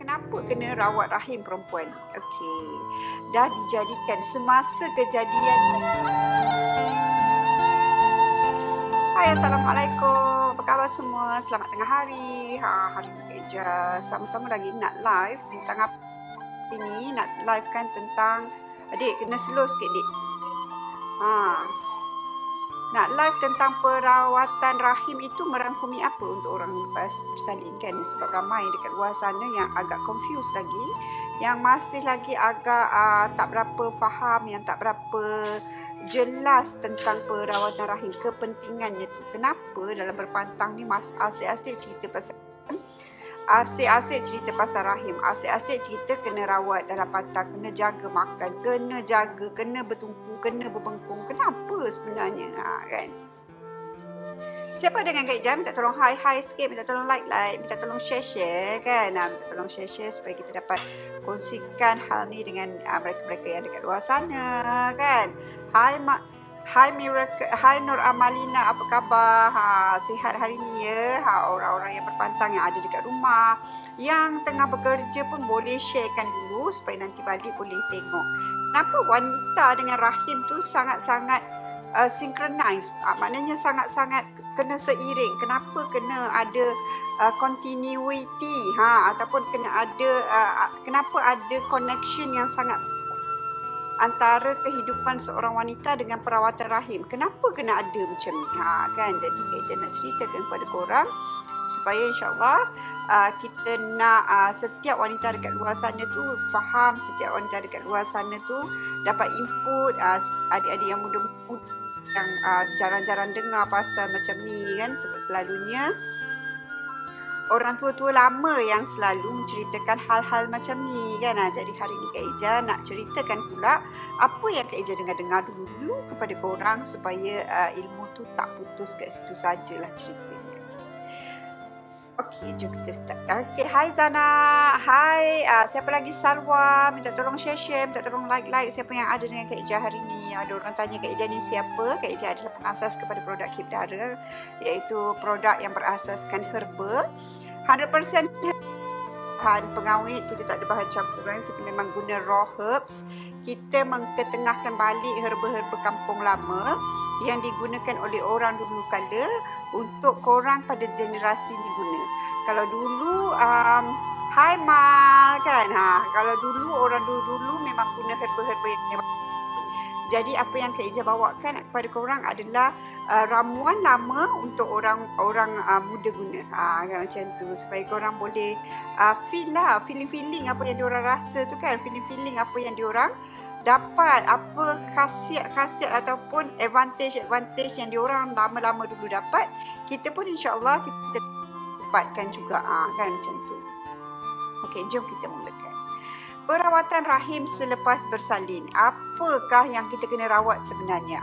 Kenapa kena rawat rahim perempuan? Okey. Dah dijadikan semasa kejadian. Hai, Assalamualaikum. Apa khabar semua? Selamat tengah hari. Hari ni Kak Eja sama-sama lagi nak live tentang apa ini? Nak live kan tentang adik kena slow sikit, Dik. Nak live tentang perawatan rahim itu merangkumi apa untuk orang lepas bersalin kan? Sebab ramai dekat luar sana yang agak confused lagi, yang masih lagi agak tak berapa faham, yang tak berapa jelas tentang perawatan rahim, kepentingannya tu. Kenapa dalam berpantang ni asyik-asyik cerita pasal rahim, asyik-asyik cerita kena rawat dalam pantang, kena jaga makan, kena bertumpu, kena berbengkung. Kenapa sebenarnya? Kan? Siapa dengan Kak Ijam, minta tolong hi sikit, minta tolong like, minta tolong share kan? Minta tolong share supaya kita dapat kongsikan hal ni dengan mereka-mereka yang dekat luar sana kan? Hai Miracle, hai Nur Amalina, apa khabar? Sihat hari ni ya? Orang-orang yang berpantang yang ada dekat rumah, yang tengah bekerja pun boleh sharekan dulu supaya nanti balik boleh tengok. Kenapa wanita dengan rahim tu sangat-sangat synchronize, maknanya sangat-sangat kena seiring. Kenapa kena ada continuity ataupun kenapa ada connection yang sangat antara kehidupan seorang wanita dengan perawatan rahim? Kenapa kena ada macam ni? Kan? Jadi Kak Eja nak ceritakan kepada korang supaya insyaAllah kita nak setiap wanita dekat luar sana tu faham, setiap wanita dekat luar sana tu dapat input, adik-adik yang muda-muda yang jarang-jarang dengar pasal macam ni kan, sebab selalunya orang tua-tua lama yang selalu menceritakan hal-hal macam ni kan. Jadi hari ni Kak Eja nak ceritakan pula apa yang Kak Eja dengar-dengar dulu kepada korang supaya ilmu tu tak putus kat situ sajalah ceritanya. Okey, jom kita start. Okey, hai Zana. Hai, siapa lagi? Sarwa. Minta tolong share, minta tolong like. Siapa yang ada dengan Kak Eja hari ni? Ada orang tanya Kak Eja ni siapa? Kak Eja adalah pengasas kepada produk Kibdara, iaitu produk yang berasaskan herba. 100% bahan pengawet, kita tak ada bahan campuran, kita memang guna raw herbs. Kita mengketengahkan balik herba-herba kampung lama yang digunakan oleh orang dulu kala untuk korang pada generasi ni guna. Kalau dulu hai Mal kan, kalau dulu orang dulu memang guna herba-herba yang jadi apa yang Kak Eja bawakan kepada korang adalah ramuan lama untuk orang muda guna. Kan, macam tu supaya korang boleh feeling apa yang diorang rasa tu kan, feeling apa yang diorang dapat, apa khasiat ataupun advantage yang diorang lama-lama dulu dapat, kita pun insya-Allah kita dapatkan juga kan, macam tu. Okey, jom kita mulakan. Perawatan rahim selepas bersalin. Apakah yang kita kena rawat sebenarnya?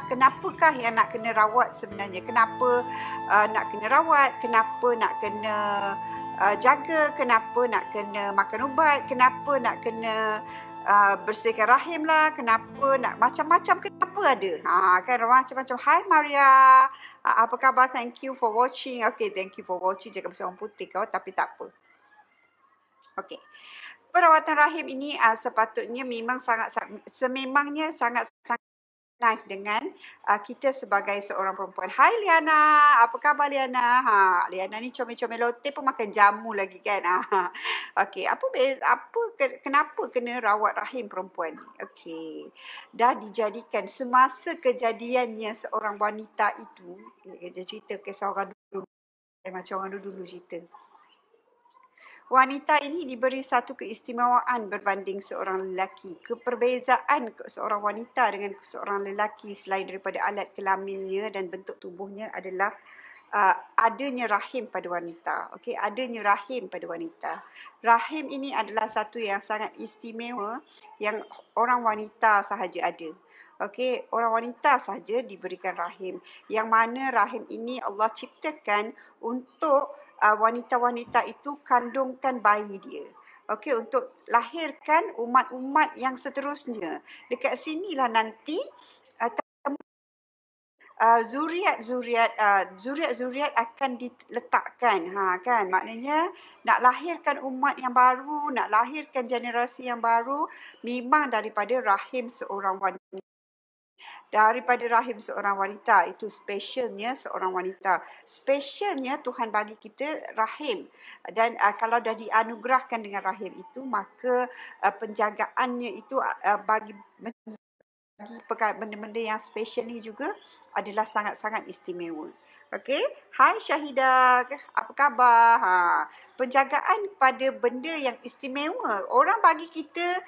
Kenapakah yang nak kena rawat sebenarnya? Kenapa nak kena rawat? Kenapa nak kena jaga? Kenapa nak kena makan ubat? Kenapa nak kena bersihkan rahim lah? Kenapa nak macam-macam? Kenapa ada? Kan macam-macam. Hai Maria. Apa khabar? Thank you for watching. Okay, thank you for watching. Jangan pasal orang putih kau, tapi tak apa. Okay. Perawatan rahim ini sepatutnya memang sememangnya sangat naik dengan kita sebagai seorang perempuan. Hai Liana, apa khabar Liana? Liana ni comel-comel lote pun makan jamu lagi kan. Okey, kenapa kena rawat rahim perempuan ni? Okey. Dah dijadikan semasa kejadiannya seorang wanita itu, dia cerita kisah orang dulu, macam orang dulu cerita. Wanita ini diberi satu keistimewaan berbanding seorang lelaki. Perbezaan seorang wanita dengan seorang lelaki selain daripada alat kelaminnya dan bentuk tubuhnya adalah adanya rahim pada wanita. Okey, adanya rahim pada wanita. Rahim ini adalah satu yang sangat istimewa yang orang wanita sahaja ada. Okey, orang wanita sahaja diberikan rahim. Yang mana rahim ini Allah ciptakan untuk wanita-wanita itu kandungkan bayi dia. Okey, untuk lahirkan umat-umat yang seterusnya. Dekat sinilah nanti zuriat akan diletakkan, kan, maknanya nak lahirkan umat yang baru, nak lahirkan generasi yang baru, memang daripada rahim seorang wanita. Daripada rahim seorang wanita, itu specialnya seorang wanita. Specialnya Tuhan bagi kita rahim, dan kalau dah dianugerahkan dengan rahim itu, maka penjagaannya itu bagi benda-benda yang special ni juga adalah sangat-sangat istimewa. Okey, hai Syahidah, apa khabar? Penjagaan pada benda yang istimewa. Orang bagi kita,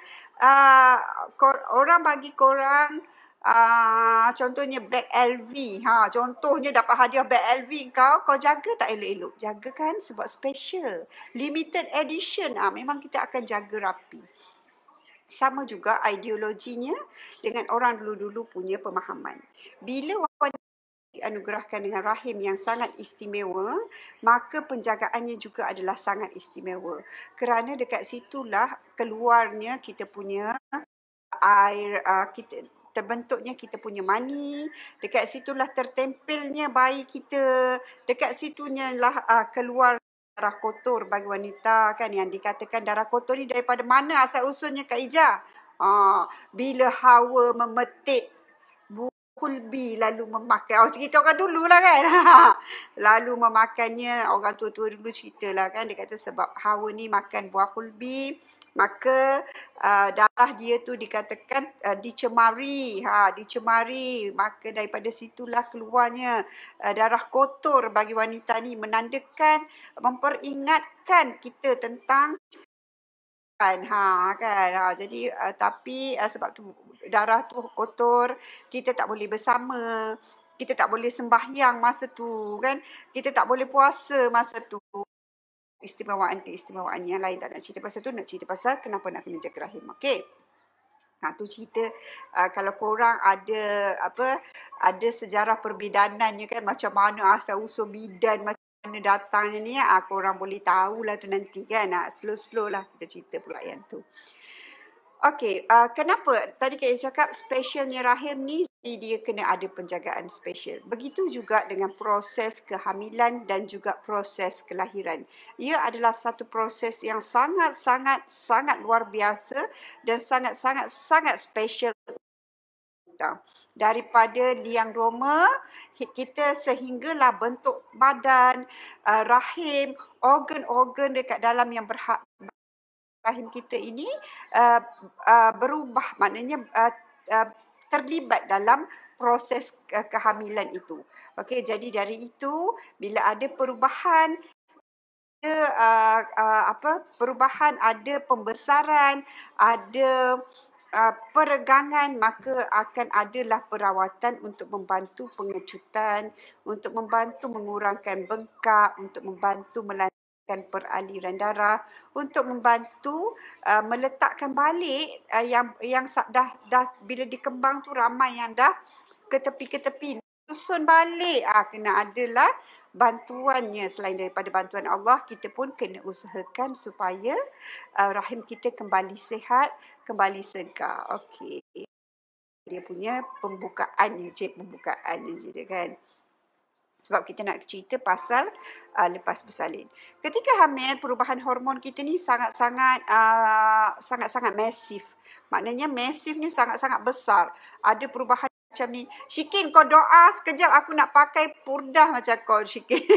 orang bagi korang, contohnya beg LV. Contohnya dapat hadiah beg LV, kau jaga tak elok-elok? Jaga kan, sebab special, limited edition. Memang kita akan jaga rapi. Sama juga ideologinya dengan orang dulu-dulu punya pemahaman. Bila wanita dianugerahkan dengan rahim yang sangat istimewa, maka penjagaannya juga adalah sangat istimewa. Kerana dekat situlah keluarnya kita punya air, terbentuknya kita punya mani, dekat situlah tertempelnya bayi kita, dekat situnya lah keluar darah kotor bagi wanita, kan, yang dikatakan darah kotor ni daripada mana asal usulnya Kak Ija? Bila Hawa memetik kulbi lalu memakan. Cerita orang dulu lah kan. Lalu memakannya, orang tua-tua dulu ceritalah kan, dia kata sebab Hawa ni makan buah kulbi, maka darah dia tu dikatakan dicemari, dicemari, maka daripada situlah keluarnya darah kotor bagi wanita ni, menandakan, memperingatkan kita tentang kan. Jadi tapi sebab tu darah tu kotor, kita tak boleh bersama, kita tak boleh sembahyang masa tu kan, kita tak boleh puasa masa tu. Keistimewaan yang lain tak nak cerita pasal tu, nak cerita pasal kenapa nak kena jaga rahim. Okey. Tu cerita kalau korang ada sejarah perbidanannya kan, macam mana asal usul bidan, macam mana datangnya ni, korang boleh tahulah tu nanti kan. Slow-slow lah kita cerita pula yang tu. Okey, kenapa tadi kita cakap specialnya rahim ni, dia kena ada penjagaan special. Begitu juga dengan proses kehamilan dan juga proses kelahiran. Ia adalah satu proses yang sangat luar biasa dan sangat special. Daripada liang roma kita sehinggalah bentuk badan, rahim, organ-organ dekat dalam yang rahim kita ini berubah, maknanya terlibat dalam proses kehamilan itu. Okey, jadi dari itu bila ada perubahan, ada pembesaran, ada peregangan, maka akan adalah perawatan untuk membantu pengecutan, untuk membantu mengurangkan bengkak, untuk membantu peraliran darah, untuk membantu meletakkan balik yang dah bila dikembang tu ramai yang dah ke tepi, susun balik, kena adalah bantuannya. Selain daripada bantuan Allah, kita pun kena usahakan supaya rahim kita kembali sihat, kembali segar. Okey, dia punya pembukaannya je dia kan. Sebab kita nak cerita pasal lepas bersalin. Ketika hamil, perubahan hormon kita ni sangat-sangat masif. Maknanya masif ni sangat-sangat besar. Ada perubahan macam ni. Syikin, kau doa sekejap, aku nak pakai purdah macam kau, Syikin.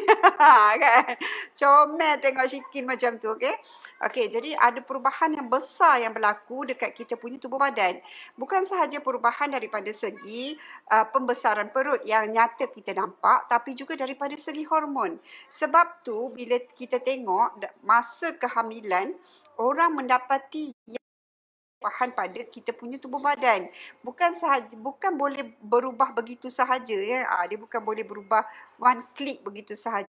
Kan? Comel tengok Syikin macam tu, okey? Okey, jadi ada perubahan yang besar yang berlaku dekat kita punya tubuh badan. Bukan sahaja perubahan daripada segi pembesaran perut yang nyata kita nampak, tapi juga daripada segi hormon. Sebab tu bila kita tengok masa kehamilan, orang mendapati perubahan pada kita punya tubuh badan. Bukan boleh berubah begitu sahaja ya. Dia bukan boleh berubah one click begitu sahaja.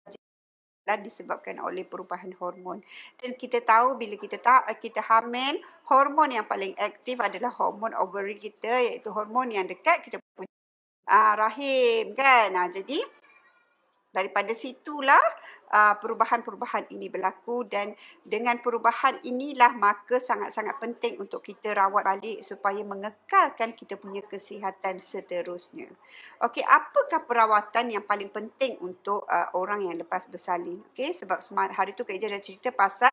Disebabkan oleh perubahan hormon. Dan kita tahu bila kita hamil, hormon yang paling aktif adalah hormon ovary kita, iaitu hormon yang dekat kita punya rahim kan. Jadi Daripada situlah perubahan-perubahan ini berlaku, dan dengan perubahan inilah maka sangat-sangat penting untuk kita rawat balik supaya mengekalkan kita punya kesihatan seterusnya. Okey, apakah perawatan yang paling penting untuk orang yang lepas bersalin? Okey, sebab hari tu Kak Ija dah cerita pasal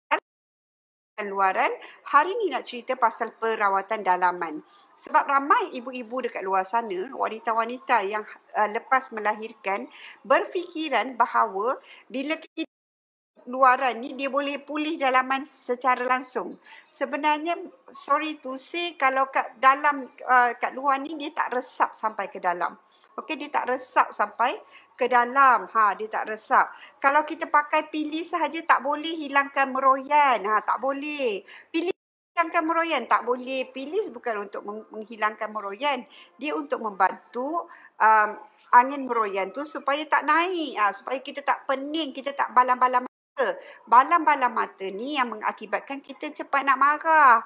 luaran, hari ni nak cerita pasal perawatan dalaman. Sebab ramai ibu-ibu dekat luar sana, wanita-wanita yang lepas melahirkan, berfikiran bahawa bila kita luaran ni dia boleh pulih dalaman secara langsung. Sebenarnya sorry to say, kalau kat dalam kat luar ni dia tak resap sampai ke dalam. Okey, dia tak resap sampai ke dalam. Dia tak resap. Kalau kita pakai pilih sahaja tak boleh hilangkan meroyan. Tak boleh. Pilih hilangkan meroyan tak boleh. Pilih bukan untuk menghilangkan meroyan. Dia untuk membantu angin meroyan tu supaya tak naik. Supaya kita tak pening, kita tak balam-balam mata. Balam-balam mata ni yang mengakibatkan kita cepat nak marah.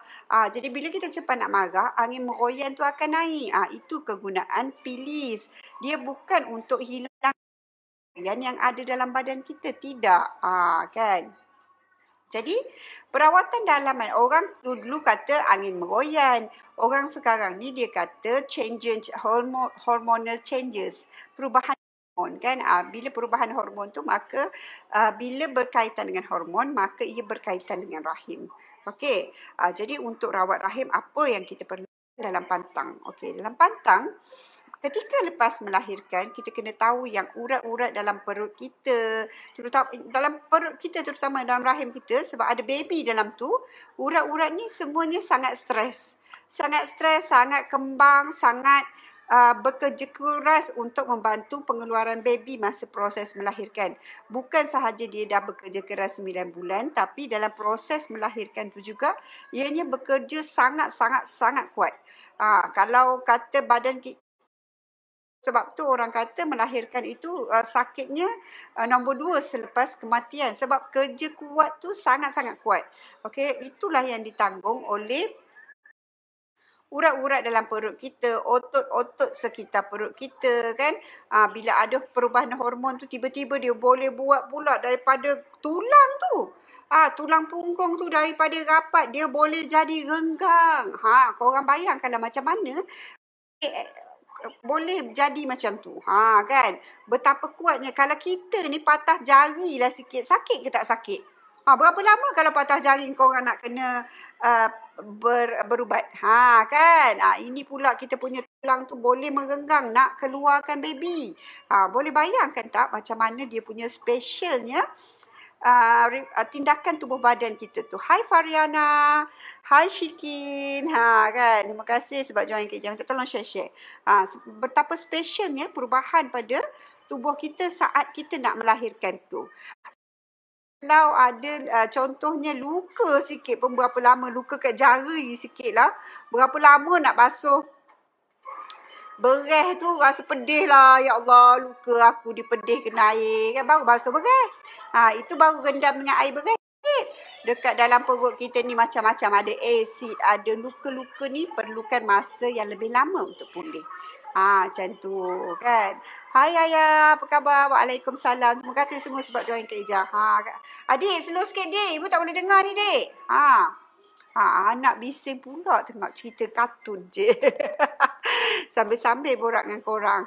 Jadi bila kita cepat nak marah, angin meroyan tu akan naik. Itu kegunaan pilis. Dia bukan untuk hilang yang ada dalam badan kita. Tidak. Kan? Jadi, perawatan dalaman, orang dulu kata angin meroyan. Orang sekarang ni dia kata hormonal changes. Perubahan hormon kan. Bila perubahan hormon tu maka bila berkaitan dengan hormon maka ia berkaitan dengan rahim. Okey. Jadi untuk rawat rahim apa yang kita perlu dalam pantang? Okey, dalam pantang ketika lepas melahirkan kita kena tahu yang urat-urat dalam perut kita, terutama dalam perut kita, terutama dalam rahim kita, sebab ada baby dalam tu, urat-urat ni semuanya sangat stres. Sangat stres, sangat kembang, sangat bekerja keras untuk membantu pengeluaran baby masa proses melahirkan. Bukan sahaja dia dah bekerja keras 9 bulan, tapi dalam proses melahirkan tu juga ianya bekerja sangat kuat. Kalau kata badan kita, sebab tu orang kata melahirkan itu sakitnya nombor 2 selepas kematian. Sebab kerja kuat tu sangat-sangat kuat. Okey, itulah yang ditanggung oleh urat-urat dalam perut kita, otot-otot sekitar perut kita kan. Bila ada perubahan hormon tu tiba-tiba dia boleh buat pula daripada tulang tu. Tulang punggung tu daripada rapat dia boleh jadi renggang. Korang bayangkanlah macam mana boleh jadi macam tu. Kan. Betapa kuatnya. Kalau kita ni patah jari lah sikit, sakit ke tak sakit? Berapa lama kalau patah jari korang nak kena berubat? Kan? Ini pula kita punya tulang tu boleh merenggang nak keluarkan baby. Boleh bayangkan tak macam mana dia punya specialnya tindakan tubuh badan kita tu. Hai Fariana. Hai Shikin. Kan? Terima kasih sebab join Kak Ija. Tolong share. Betapa specialnya perubahan pada tubuh kita saat kita nak melahirkan tu. Kalau ada contohnya luka sikit pun berapa lama, luka kat jari sikit lah, berapa lama nak basuh bereh tu, rasa pedih lah. Ya Allah, luka aku dipedih kena air kan, baru basuh bereh. Itu baru rendam dengan air bereh. Dekat dalam perut kita ni macam-macam, ada asid, ada luka-luka ni perlukan masa yang lebih lama untuk pulih. Macam tu kan. Hai Ayah, apa khabar? Waalaikumsalam. Terima kasih semua sebab join Kak Ija. Adik, slow sikit dik. Ibu tak boleh dengar ni dik. Anak bising pula tengok cerita kartun je. Sambil-sambil borak dengan korang.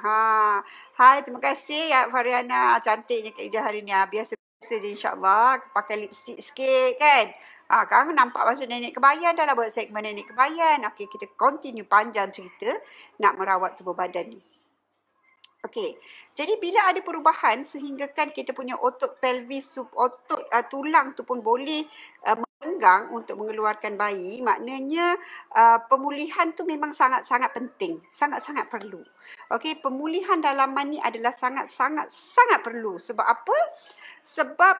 Hai, terima kasih ya Fariana. Cantiknya Kak Ija hari ni. Biasa-biasa je insyaAllah. Pakai lipstick sikit kan. Sekarang nampak masuk nenek kebayan dah lah buat segmen nenek kebayan. Okey, kita continue panjang cerita nak merawat tubuh badan ni. Okey, jadi bila ada perubahan sehinggakan kita punya otot pelvis tu, otot tulang tu pun boleh merenggang untuk mengeluarkan bayi, maknanya pemulihan tu memang sangat-sangat penting, sangat-sangat perlu. Okey, pemulihan dalaman ni adalah sangat-sangat perlu. Sebab apa? Sebab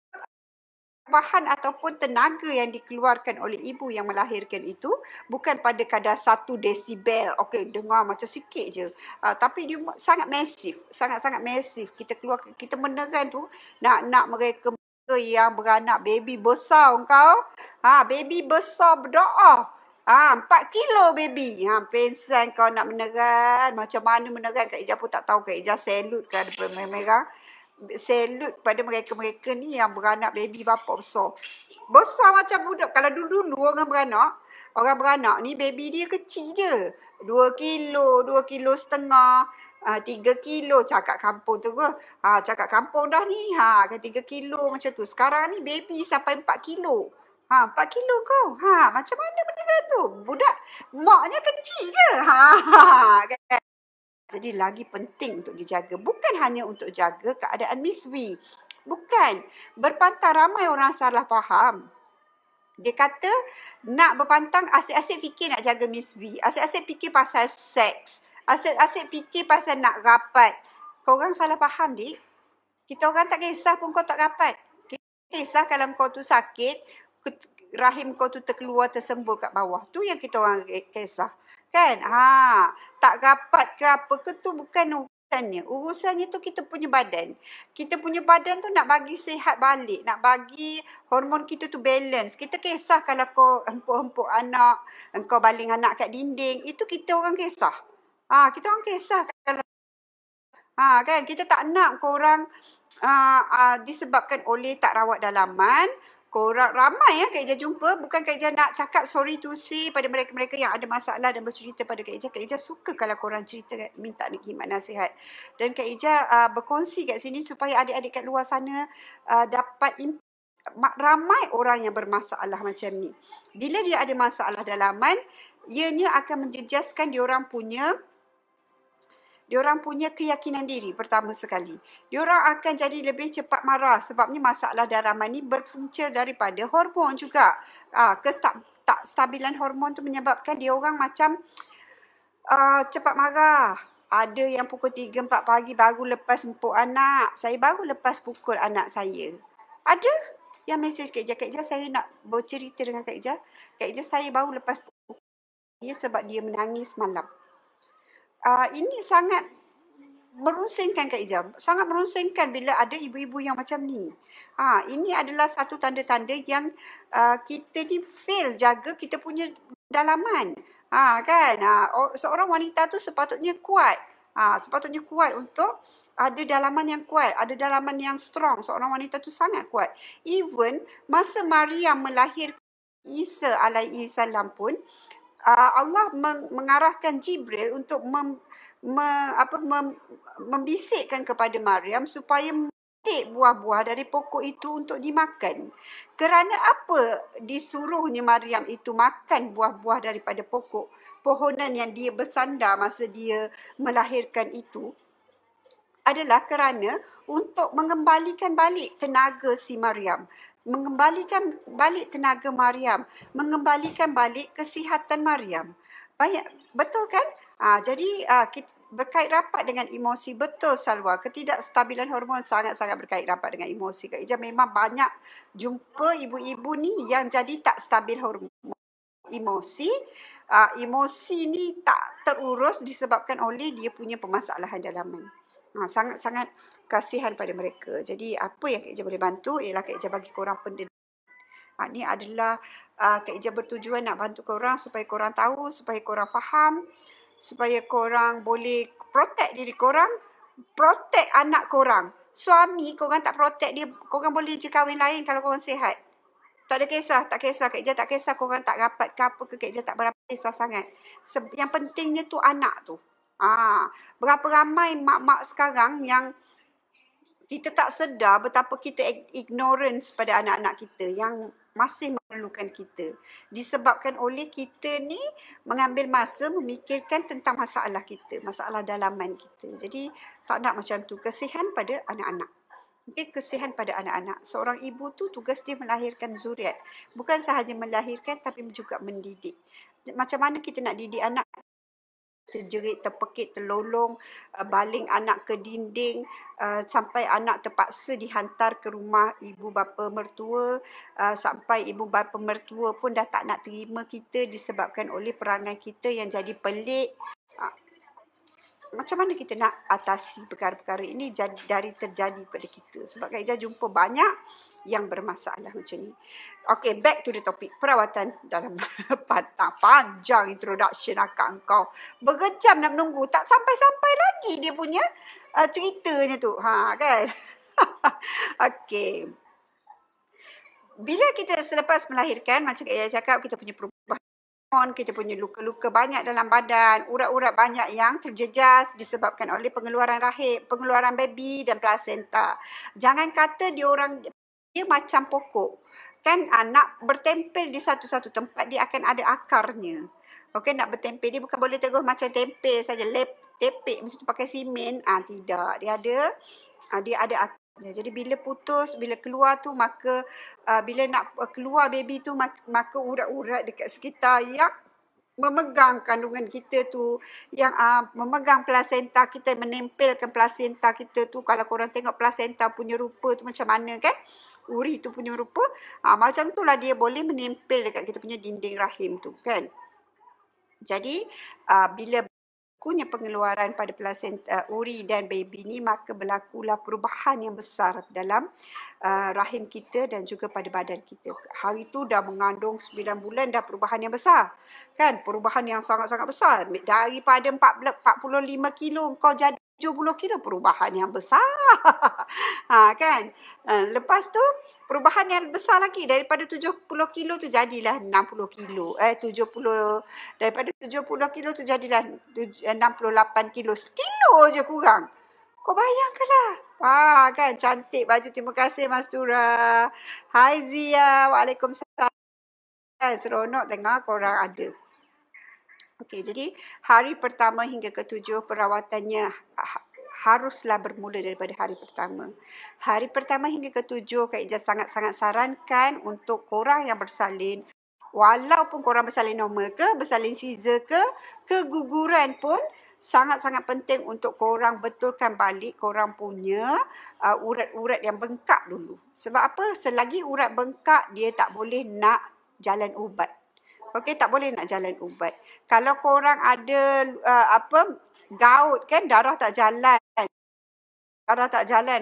bahan ataupun tenaga yang dikeluarkan oleh ibu yang melahirkan itu bukan pada kadar 1 desibel. Okey, dengar macam sikit je. Tapi dia sangat masif, sangat-sangat masif. Kita meneran tu nak mereka yang beranak baby besar kau. Baby besar berdoa. 4 kilo baby. Pensan kau nak meneran. Macam mana meneran? Kak Ija pun tak tahu. Kak Ija salute ke ada merah. salute pada mereka-mereka ni yang beranak baby bapa besar. Besar macam budak. Kalau dulu-dulu orang beranak ni baby dia kecil je. 2 kilo, 2 kilo setengah, 3 kilo. Cakap kampung tu ke? Cakap kampung dah ni. Kan 3 kilo macam tu. Sekarang ni baby sampai 4 kilo. 4 kilo kau. Macam mana benda tu? Budak maknya kecil je. Kan? Jadi lagi penting untuk dijaga. Bukan hanya untuk jaga keadaan Miss V. Bukan. Berpantang ramai orang salah faham. Dia kata nak berpantang asyik-asyik fikir nak jaga Miss V. Asyik-asyik fikir pasal seks. Asyik-asyik fikir pasal nak rapat. Korang salah faham, dik. Kita orang tak kisah pun kau tak rapat. Kita kisah kalau kau tu sakit, rahim kau tu terkeluar tersembur kat bawah. Tu yang kita orang kisah. Kan? Tak rapat ke apa ke tu bukan urusannya. Urusannya tu kita punya badan. Kita punya badan tu nak bagi sihat balik. Nak bagi hormon kita tu balance. Kita kisah kalau kau hempuk-hempuk anak, engkau baling anak kat dinding. Itu kita orang kisah. Kita orang kisah kalau kan kita tak nak korang disebabkan oleh tak rawat dalaman. Korang ramai Kak Ija jumpa. Bukan Kak Ija nak cakap sorry to say pada mereka-mereka yang ada masalah dan bercerita pada Kak Ija. Kak Ija suka kalau korang cerita, minta khidmat nasihat. Dan Kak Ija berkongsi kat sini supaya adik-adik kat luar sana dapat ramai orang yang bermasalah macam ni. Bila dia ada masalah dalaman, ianya akan menjejaskan diorang punya keyakinan diri pertama sekali. Diorang akan jadi lebih cepat marah sebabnya masalah dalaman ni berpunca daripada hormon juga. Tak stabilan hormon tu menyebabkan diorang macam cepat marah. Ada yang pukul 3-4 pagi baru lepas empuk anak. Saya baru lepas pukul anak saya. Ada yang mesej Kak Ija. Kak Ija, saya nak bercerita dengan Kak Ija. Kak Ija, saya baru lepas pukul dia sebab dia menangis malam. Ini sangat merunsingkan Kak Ija. Sangat merunsingkan bila ada ibu-ibu yang macam ni. Ini adalah satu tanda-tanda yang kita ni fail jaga kita punya dalaman. Kan? Seorang wanita tu sepatutnya kuat. Sepatutnya kuat untuk ada dalaman yang kuat. Ada dalaman yang strong. Seorang wanita tu sangat kuat. Even masa Maryam melahirkan Isa alaihi salam pun, Allah mengarahkan Jibril untuk membisikkan kepada Maryam supaya memetik buah-buah dari pokok itu untuk dimakan. Kerana apa disuruhnya Maryam itu makan buah-buah daripada pokok pohonan yang dia bersandar masa dia melahirkan itu? Adalah kerana untuk mengembalikan balik tenaga si Maryam. Mengembalikan balik tenaga Maryam, mengembalikan balik kesihatan Maryam. Betul kan? Jadi kita berkait rapat dengan emosi. Betul Salwa, ketidakstabilan hormon sangat-sangat berkait rapat dengan emosi. Kak Ija memang banyak jumpa ibu-ibu ni yang jadi tak stabil hormon. Emosi ni tak terurus disebabkan oleh dia punya permasalahan dalaman. Sangat-sangat kasihan pada mereka. Jadi apa yang Kak Ija boleh bantu ialah Kak Ija bagi korang pendidikan. Ini adalah Kak Ija bertujuan nak bantu korang supaya korang tahu, supaya korang faham, supaya korang boleh protect diri korang, protect anak korang. Suami korang tak protect dia, korang boleh je kahwin lain kalau korang sihat. Tak ada kisah, tak kisah. Kak Ija tak kisah korang tak rapat ke apa ke, Kak Ija tak berapa kisah sangat. Yang pentingnya tu anak tu. Berapa ramai mak-mak sekarang yang kita tak sedar betapa kita ignorance pada anak-anak kita yang masih memerlukan kita. Disebabkan oleh kita ni mengambil masa memikirkan tentang masalah kita, masalah dalaman kita. Jadi tak nak macam tu. Kesihan pada anak-anak. Okay, kesihan pada anak-anak. Seorang ibu tu tugas dia melahirkan zuriat. Bukan sahaja melahirkan tapi juga mendidik. Macam mana kita nak didik anak? Terjerit, terpekik, terlolong, baling anak ke dinding, sampai anak terpaksa dihantar ke rumah ibu bapa mertua, sampai ibu bapa mertua pun dah tak nak terima kita disebabkan oleh perangai kita yang jadi pelik. Macam mana kita nak atasi perkara-perkara ini terjadi pada kita? Sebab Kak Ija jumpa banyak yang bermasalah macam ni. Okay, back to the topic. Perawatan dalam panjang introduction akak kau. Berjam nak menunggu. Tak sampai-sampai lagi dia punya ceritanya tu. Kan? Okey. Bila kita selepas melahirkan, macam Kak Yaya cakap, kita punya perubahan hormon, kita punya luka-luka banyak dalam badan, urat-urat banyak yang terjejas disebabkan oleh pengeluaran rahim, pengeluaran baby dan plasenta. Jangan kata dia macam pokok. Kan nak bertempel di satu-satu tempat, dia akan ada akarnya. Okey, nak bertempel, dia bukan boleh teguh macam tempel saja, tepek mesti pakai simen. Tidak, dia ada akarnya. Jadi bila putus, bila keluar tu, maka bila nak keluar baby tu, maka urat-urat dekat sekitar yang memegang kandungan kita tu, yang memegang plasenta kita, menempelkan plasenta kita tu. Kalau korang tengok plasenta punya rupa tu macam mana kan, uri tu punya rupa, macam tu lah dia boleh menempel dekat kita punya dinding rahim tu kan. Jadi bila berlakunya pengeluaran pada plasenta, uri dan baby ni, maka berlakulah perubahan yang besar dalam rahim kita dan juga pada badan kita. Hari tu dah mengandung 9 bulan, dah perubahan yang besar. Kan? Perubahan yang sangat-sangat besar. Daripada 45 kilo kau jadi 70 kilo, perubahan yang besar. Kan? Lepas tu perubahan yang besar lagi, daripada 70 kilo tu jadilah 60 kilo. 70, daripada 70 kilo tu jadilah 68 kilo. Sekilo je kurang. Kau bayangkanlah. Kan, cantik baju. Terima kasih Mastura. Hai Zia. Waalaikumsalam. Seronok dengar korang ada. Okey, jadi hari pertama hingga ke-7 perawatannya haruslah bermula daripada hari pertama. Hari pertama hingga ke-7, Kak Ijaz sangat-sangat sarankan untuk korang yang bersalin, walaupun korang bersalin normal ke, bersalin caesar ke, keguguran pun sangat-sangat penting untuk korang betulkan balik korang punya urat-urat yang bengkak dulu. Sebab apa? Selagi urat bengkak, dia tak boleh nak jalan ubat. Okey, tak boleh nak jalan ubat. Kalau korang ada gout kan, darah tak jalan.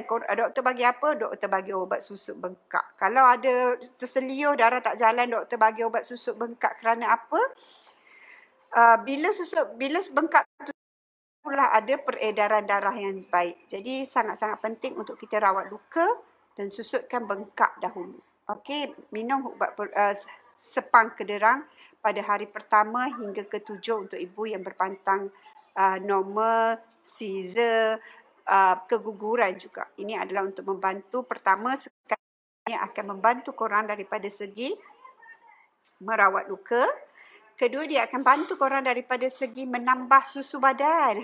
Doktor bagi apa? Doktor bagi ubat susuk bengkak. Kalau ada terseliuh, darah tak jalan, doktor bagi ubat susuk bengkak. Kerana apa? Bila bengkak tu pula ada peredaran darah yang baik. Jadi sangat-sangat penting untuk kita rawat luka dan susutkan bengkak dahulu. Okey, minum ubat sepang kederang pada hari pertama hingga ke-7 untuk ibu yang berpantang normal, caesar, keguguran juga. Ini adalah untuk membantu, pertama sekali akan membantu korang daripada segi merawat luka. Kedua, dia akan bantu korang daripada segi menambah susu badan.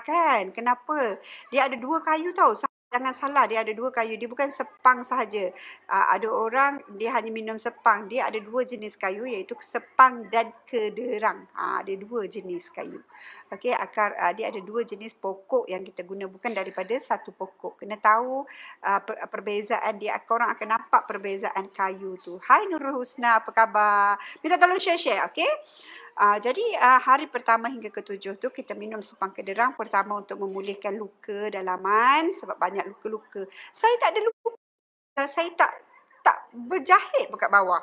Kan? Kenapa? Dia ada 2 kayu tau. Jangan salah, dia ada 2 kayu. Dia bukan sepang sahaja. Ada orang, dia hanya minum sepang. Dia ada 2 jenis kayu, iaitu sepang dan kederang. Ada 2 jenis kayu. Okey, dia ada 2 jenis pokok yang kita guna. Bukan daripada satu pokok. Kena tahu perbezaan dia. Korang akan nampak perbezaan kayu tu. Hai Nurul Husna, apa khabar? Minta tolong share-share, okey? Jadi hari pertama hingga ke-7 tu kita minum sepang kederang, pertama untuk memulihkan luka dalaman sebab banyak luka-luka. Saya tak ada luka. Saya tak berjahit dekat bawah.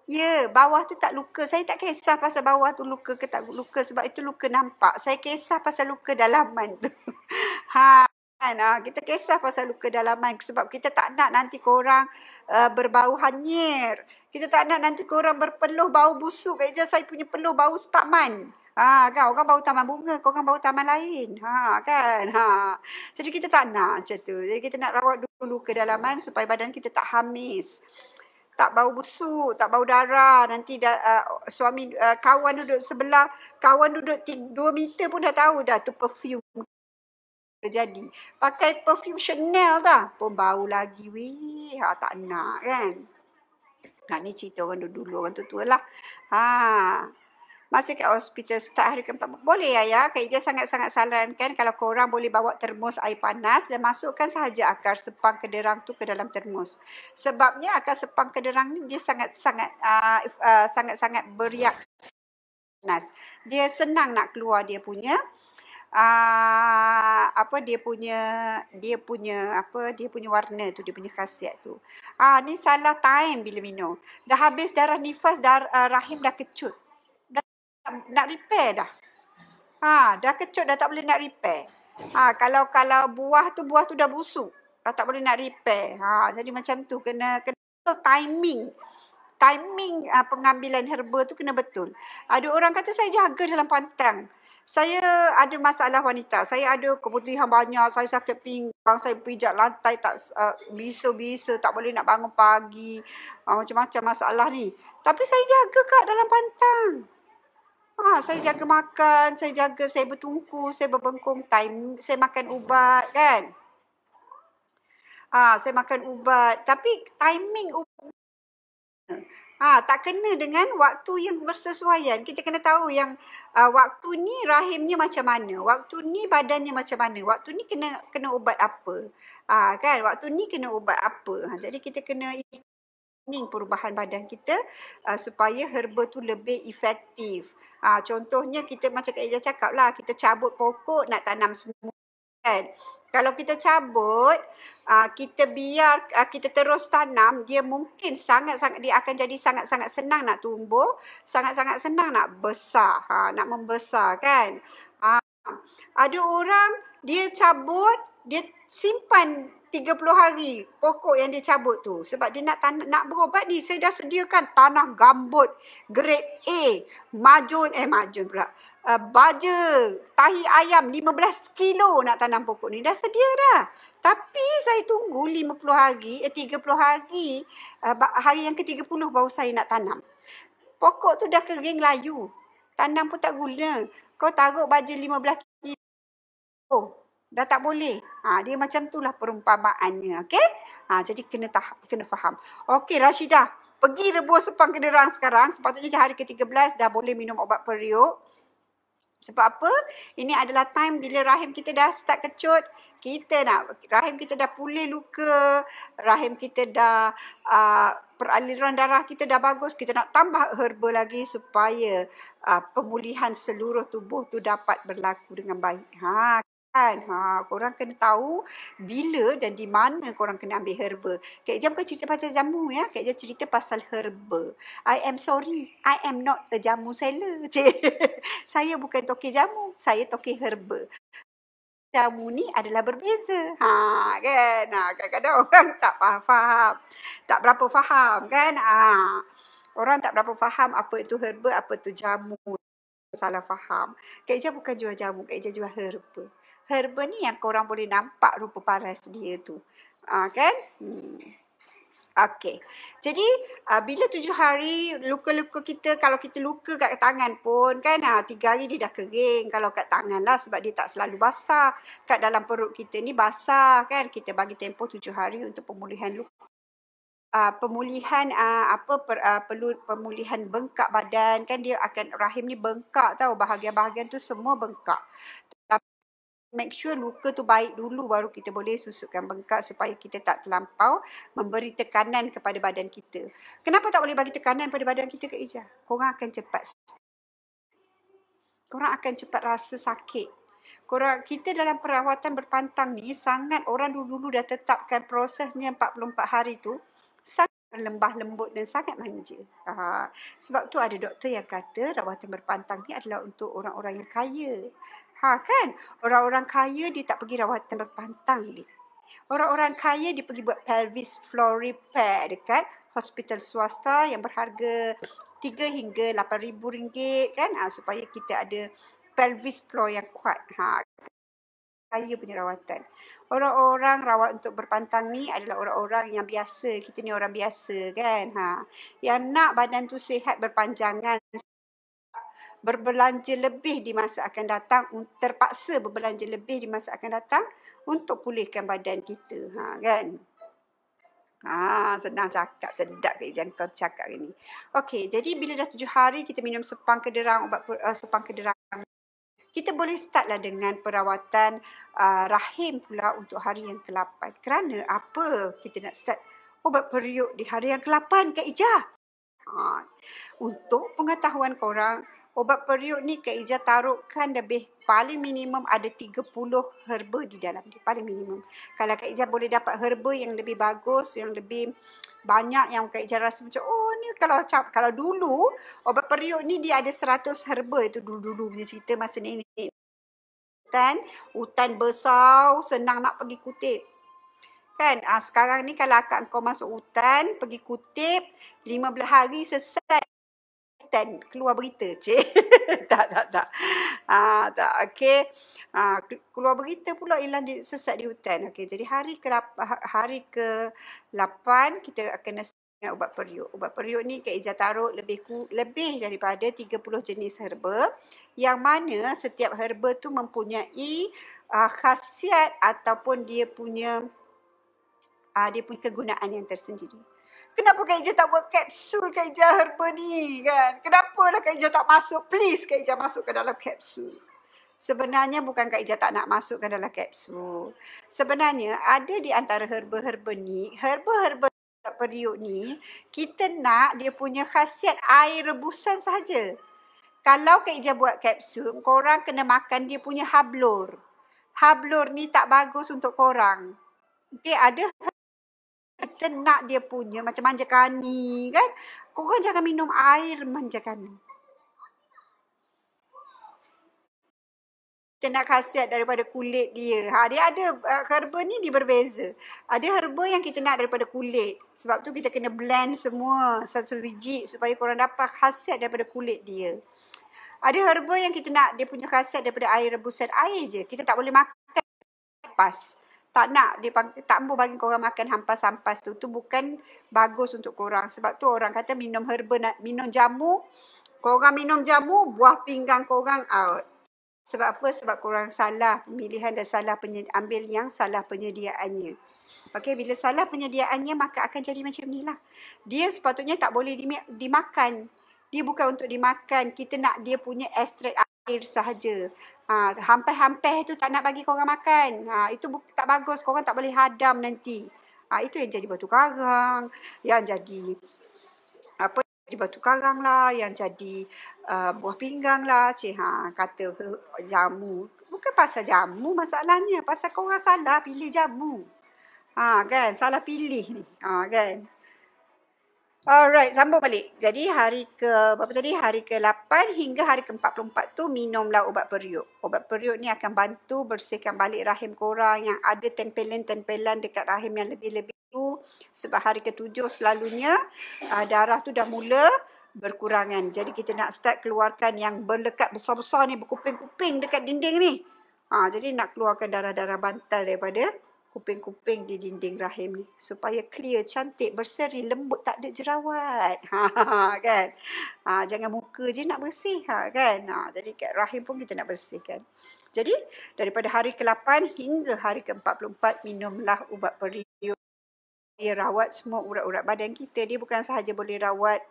Ya, bawah tu tak luka. Saya tak kisah pasal bawah tu luka ke tak luka sebab itu luka nampak. Saya kisah pasal luka dalaman tu. Kita kisah pasal luka dalaman sebab kita tak nak nanti korang berbau hanyir. Kita tak nak nanti korang berpeluh bau busuk. Kak Ijaz, saya punya peluh bau taman. Kan, orang bau taman bunga, korang bau taman lain. Kan. Jadi kita tak nak macam tu. Jadi kita nak rawat dulu luka dalaman supaya badan kita tak hamis. Tak bau busuk, tak bau darah. Nanti suami, kawan duduk sebelah, kawan duduk 2 meter pun dah tahu dah tu perfume jadi. Pakai perfume Chanel dah pun bau lagi. Tak nak kan. Ni cerita orang dulu, orang tua lah. Masih kat hospital start hari ke-4. Boleh ya. Kak Ijaz sangat-sangat sarankan kalau korang boleh bawa termos air panas dan masukkan sahaja akar sepang kederang tu ke dalam termos. Sebabnya akar sepang kederang ni dia sangat-sangat bereaksi panas. Dia senang nak keluar dia punya dia punya warna tu, dia punya khasiat tu. Ni salah time bila minum. Dah habis darah nifas, rahim dah kecut. Dah nak repair dah. Dah kecut dah tak boleh nak repair. Kalau buah tu dah busuk. Dah tak boleh nak repair. Jadi macam tu kena timing. Timing pengambilan herba tu kena betul. Ada orang kata saya jaga dalam pantang. Saya ada masalah wanita. Saya ada keputihan banyak. Saya sakit pinggang. Saya pijak lantai tak bisa-bisa. Tak boleh nak bangun pagi. Macam-macam masalah ni. Tapi saya jaga kat dalam pantang. Saya jaga makan. Saya jaga saya bertungku. Saya berbengkung time. Saya makan ubat kan. Saya makan ubat. Tapi timing ubat tak kena dengan waktu yang bersesuaian. Kita kena tahu yang waktu ni rahimnya macam mana, waktu ni badannya macam mana, waktu ni kena ubat apa. Kan, waktu ni kena ubat apa. Jadi kita kena ini perubahan badan kita supaya herba tu lebih efektif. Contohnya kita macam Kak Ija cakap lah, kita cabut pokok nak tanam semua kan. Kalau kita cabut, kita biar kita terus tanam, dia mungkin dia akan jadi sangat-sangat senang nak tumbuh, sangat-sangat senang nak besar, nak membesar kan. Ada orang dia cabut, dia simpan 30 hari pokok yang dia cabut tu. Sebab dia nak berubat ni, saya dah sediakan tanah gambut grade A, majun pula. Baja, tahi ayam 15 kilo nak tanam pokok ni. Dah sedia dah. Tapi saya tunggu 30 hari, hari yang ke-30 baru saya nak tanam. Pokok tu dah kering layu. Tanam pun tak guna. Kau taruh baja 15 kilo. Dah tak boleh. Dia macam itulah perumpamaannya. Okey? Jadi kena faham. Okey, Rashidah. Pergi rebus sepang kederang sekarang. Sepatutnya hari ke-13 dah boleh minum obat periuk. Sebab apa? Ini adalah time bila rahim kita dah start kecut. Rahim kita dah pulih luka. Rahim kita dah, peraliran darah kita dah bagus. Kita nak tambah herba lagi supaya pemulihan seluruh tubuh tu dapat berlaku dengan baik. Kan? Korang kena tahu bila dan di mana korang kena ambil herba. Kak Ija bukan cerita pasal jamu ya. Kak Ija cerita pasal herba. I am sorry. I am not a jamu seller. Saya bukan toke jamu. Saya toke herba. Jamu ni adalah berbeza. Kan? Kadang-kadang orang tak faham. Tak berapa faham kan? Orang tak berapa faham apa itu herba, apa itu jamu. Salah faham. Kak Ija bukan jual jamu. Kak Ija jual herba. Herba ni yang korang boleh nampak rupa paras dia tu. Kan? Okey. Jadi, bila 7 hari, luka-luka kita, kalau kita luka kat tangan pun, kan, 3 hari dia dah kering. Kalau kat tangan lah, sebab dia tak selalu basah. Kat dalam perut kita ni basah, kan. Kita bagi tempoh 7 hari untuk pemulihan luka. Perlu pemulihan bengkak badan, kan dia akan, rahim ni bengkak tau. Bahagian-bahagian tu semua bengkak. Make sure luka tu baik dulu baru kita boleh susutkan bengkak supaya kita tak terlampau memberi tekanan kepada badan kita. Kenapa tak boleh bagi tekanan pada badan kita, Kak Ija? Korang akan cepat rasa sakit. Kita dalam perawatan berpantang ni sangat, orang dulu-dulu dah tetapkan prosesnya 44 hari tu sangat lembah lembut dan sangat manja. Sebab tu ada doktor yang kata rawatan berpantang ni adalah untuk orang-orang yang kaya. Kan? Orang-orang kaya dia tak pergi rawatan berpantang dia. Orang-orang kaya dia pergi buat pelvis floor repair dekat hospital swasta yang berharga 3 hingga 8,000 ringgit kan, supaya kita ada pelvis floor yang kuat. Kaya punya rawatan. Orang-orang rawat untuk berpantang ni adalah orang-orang yang biasa. Kita ni orang biasa kan. Yang nak badan tu sihat berpanjangan, berbelanja lebih di masa akan datang, terpaksa berbelanja lebih di masa akan datang untuk pulihkan badan kita. Kan? Senang cakap, sedap ke Ija kau cakap ni. Okey, jadi bila dah 7 hari kita minum sepang kederang, sepang kederang. Kita boleh startlah dengan perawatan rahim pula untuk hari yang ke-8. Kerana apa kita nak start obat periuk di hari yang ke-8, Kak Ija? Untuk pengetahuan korang, obat periuk ni Kak Ija taruhkan lebih, paling minimum ada 30 herba di dalam dia. Paling minimum. Kalau Kak Ija boleh dapat herba yang lebih bagus, yang lebih banyak, yang Kak Ija rasa macam, ni kalau dulu, obat periuk ni dia ada 100 herba. Itu dulu-dulu punya cerita masa nenek. Hutan besar, senang nak pergi kutip. Kan? Sekarang ni kalau akak kau masuk hutan, pergi kutip, 15 hari selesai hutan, keluar berita. Cik. tak. Tak. Okey. Keluar berita pula hilang sesat di hutan. Okey, jadi hari ke-8 kita akan dengan ubat periuk. Ubat periuk ni Kak Ija taruh lebih daripada 30 jenis herba, yang mana setiap herba tu mempunyai khasiat ataupun dia punya kegunaan yang tersendiri. Kenapa Kak Ija tak buat kapsul Kak Ija herba ni kan? Kenapa lah Kak Ija tak masuk? Please Kak Ija masuk ke dalam kapsul. Sebenarnya bukan Kak Ija tak nak masukkan dalam kapsul. Sebenarnya ada di antara herba-herba ni, herba-herba periuk ni, kita nak dia punya khasiat air rebusan saja. Kalau Kak Ija buat kapsul, korang kena makan dia punya hablur. Hablur ni tak bagus untuk korang. Okay, ada kita nak dia punya macam manjakani kan. Korang jangan minum air manjakani. Kita nak khasiat daripada kulit dia. Dia ada herba ni dia berbeza. Ada herba yang kita nak daripada kulit. Sebab tu kita kena blend semua satu biji supaya korang dapat khasiat daripada kulit dia. Ada herba yang kita nak dia punya khasiat daripada air rebusan air je. Kita tak boleh makan hampas. Tak nak, dia tak mahu bagi korang makan hampas-hampas tu. Tu bukan bagus untuk korang. Sebab tu orang kata minum herba, minum jamu. Korang minum jamu, buah pinggang korang out. Sebab apa? Sebab korang salah pemilihan dan ambil yang salah penyediaannya. Okey, bila salah penyediaannya maka akan jadi macam ni lah. Dia sepatutnya tak boleh dimakan. Dia bukan untuk dimakan. Kita nak dia punya ekstrak air sahaja. Hampas-hampas tu tak nak bagi korang makan. Itu tak bagus. Korang tak boleh hadam nanti. Itu yang jadi batu karang. Yang jadi batu karang lah, yang jadi buah pinggang lah. Kata jamu. Bukan pasal jamu masalahnya. Pasal korang salah pilih jamu. Kan? Salah pilih ni. Kan? Alright, sambung balik. Jadi hari ke-8 hingga hari ke-44 tu minumlah ubat periuk. Ubat periuk ni akan bantu bersihkan balik rahim korang yang ada tempelan-tempelan dekat rahim yang lebih-lebih tu. Sebab hari ke-7 selalunya darah tu dah mula berkurangan. Jadi kita nak start keluarkan yang berlekat besar-besar ni, berkuping-kuping dekat dinding ni. Jadi nak keluarkan darah-darah bantal daripada kuping-kuping di dinding rahim ni supaya clear, cantik, berseri, lembut, tak ada jerawat. Kan? Jangan muka je nak bersih kan. Jadi kat rahim pun kita nak bersihkan. Jadi daripada hari ke-8 hingga hari ke-44 minumlah ubat periuk. Dia rawat semua urat-urat badan kita. Dia bukan sahaja boleh rawat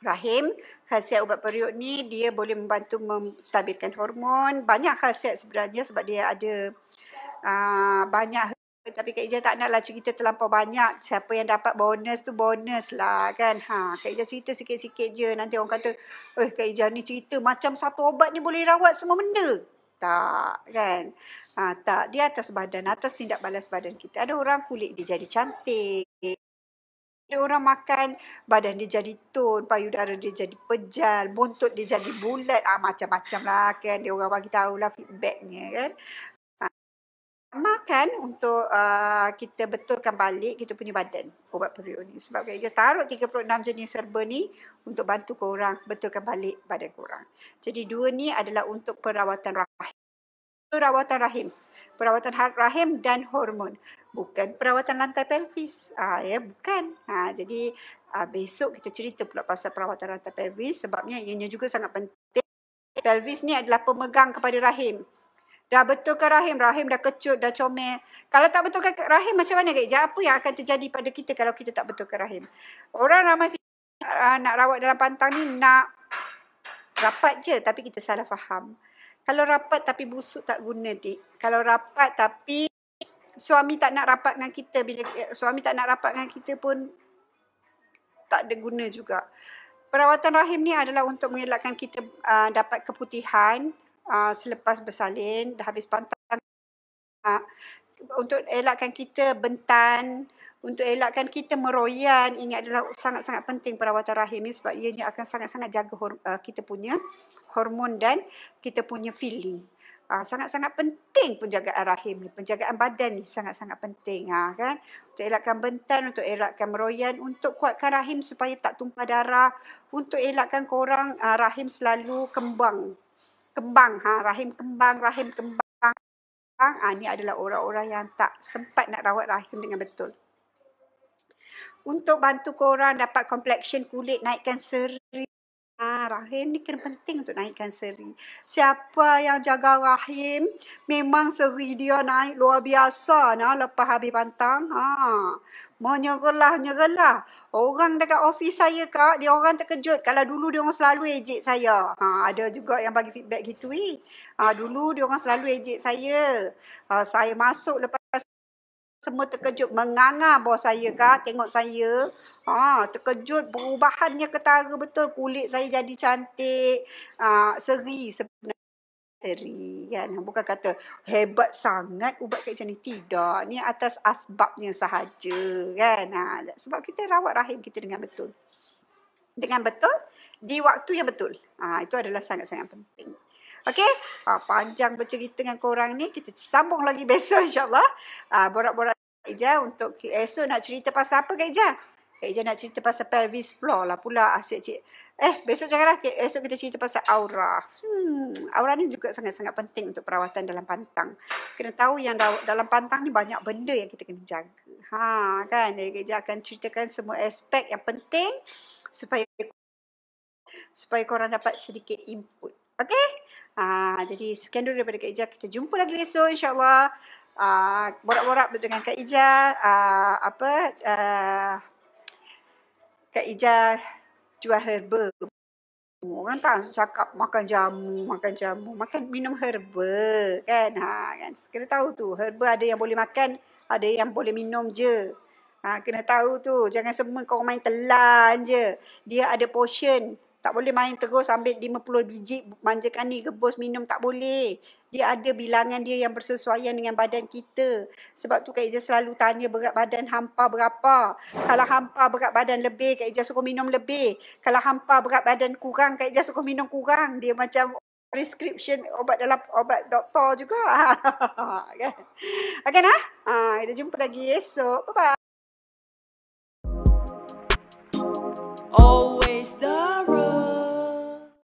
rahim. Khasiat ubat periuk ni dia boleh membantu menstabilkan hormon. Banyak khasiat sebenarnya sebab dia ada banyak, tapi Kak Ija tak naklah cerita terlampau banyak. Siapa yang dapat bonus tu bonus lah kan. Kak Ija cerita sikit-sikit je. Nanti orang kata, Kak Ija ni cerita macam satu obat ni boleh rawat semua benda. Tak kan. Tak, dia atas badan, atas tindak balas badan kita. Ada orang kulit dia jadi cantik. Ada orang makan badan dia jadi tone, payudara dia jadi pejal, bontot dia jadi bulat. Macam-macam lah kan. Dia orang bagi tahulah feedbacknya kan. Makan untuk kita betulkan balik kita punya badan ubat periuk ni. Sebab Kak Ija taruh 36 jenis herba ni untuk bantu korang betulkan balik badan korang. Jadi 2 ni adalah untuk perawatan rahim. Perawatan rahim dan hormon. Bukan perawatan lantai pelvis. Bukan. Jadi besok kita cerita pula pasal perawatan lantai pelvis sebabnya ianya juga sangat penting. Pelvis ni adalah pemegang kepada rahim. Dah betulkan rahim dah kecut, dah comel. Kalau tak betulkan rahim macam mana Kak Ija? Apa yang akan terjadi pada kita kalau kita tak betulkan rahim? Orang ramai nak rawat dalam pantang ni nak rapat je tapi kita salah faham. Kalau rapat tapi busuk tak guna dik. Kalau rapat tapi suami tak nak rapat dengan kita, bila suami tak nak rapat dengan kita pun tak ada guna juga. Perawatan rahim ni adalah untuk mengelakkan kita dapat keputihan selepas bersalin, dah habis pantang, untuk elakkan kita bentan, untuk elakkan kita meroyan. Ini adalah sangat-sangat penting perawatan rahim ni sebab ianya akan sangat-sangat jaga kita punya hormon dan kita punya feeling. Sangat-sangat penting penjagaan rahim ni, penjagaan badan ni sangat-sangat penting kan. Untuk elakkan bentan, untuk elakkan meroyan, untuk kuatkan rahim supaya tak tumpah darah, untuk elakkan korang rahim selalu kembang. Rahim kembang. Ni adalah orang-orang yang tak sempat nak rawat rahim dengan betul. Untuk bantu korang dapat complexion kulit, naikkan seri. Rahim ni kena penting untuk naikkan seri. Siapa yang jaga rahim, memang seri dia naik luar biasa lepas habis pantang. Menyerlah. Orang dekat office saya Kak, dia orang terkejut. Kalau dulu dia orang selalu ejek saya. Ada juga yang bagi feedback gitu. Dulu dia orang selalu ejek saya. Saya masuk lepas semua terkejut, menganga bawah saya Kak, tengok saya. Terkejut, perubahannya ketara betul. Kulit saya jadi cantik. Seri sebenarnya. Seri kan. Bukan kata hebat sangat ubat Kak Ija ni. Tidak. Ni atas asbabnya sahaja kan. Sebab kita rawat rahim kita dengan betul. Dengan betul, di waktu yang betul. Itu adalah sangat-sangat penting. Okey, panjang bercerita dengan korang ni. Kita sambung lagi besok insyaAllah. Borak-borak Kak Ija untuk esok nak cerita pasal apa Kak Ija? Kak Ija nak cerita pasal pelvis floor lah pula. Asyik cik. Besok janganlah. Esok kita cerita pasal aura. Aura ni juga sangat-sangat penting untuk perawatan dalam pantang. Kena tahu yang dalam pantang ni banyak benda yang kita kena jaga. Kan? Jadi Kak Ija akan ceritakan semua aspek yang penting supaya korang dapat sedikit input. Okey? Jadi sekian dulu daripada Kak Ija. Kita jumpa lagi besok insyaAllah. Borak-borak dengan Kak Ija. Kak Ija jual herba. Orang tak cakap makan jamu. Minum herba. Kan? Kena tahu tu. Herba ada yang boleh makan. Ada yang boleh minum je. Kena tahu tu. Jangan semua kau main telan je. Dia ada portion. Tak boleh main terus ambil 50 biji manjakan ni rebus minum, tak boleh. Dia ada bilangan dia yang bersesuaian dengan badan kita. Sebab tu Kak Ija selalu tanya berat badan hampa berapa. Kalau hampa berat badan lebih, Kak Ija suruh minum lebih. Kalau hampa berat badan kurang, Kak Ija suruh minum kurang. Dia macam prescription obat doktor juga. Kan? Okey nah. Kita jumpa lagi esok. Bye-bye.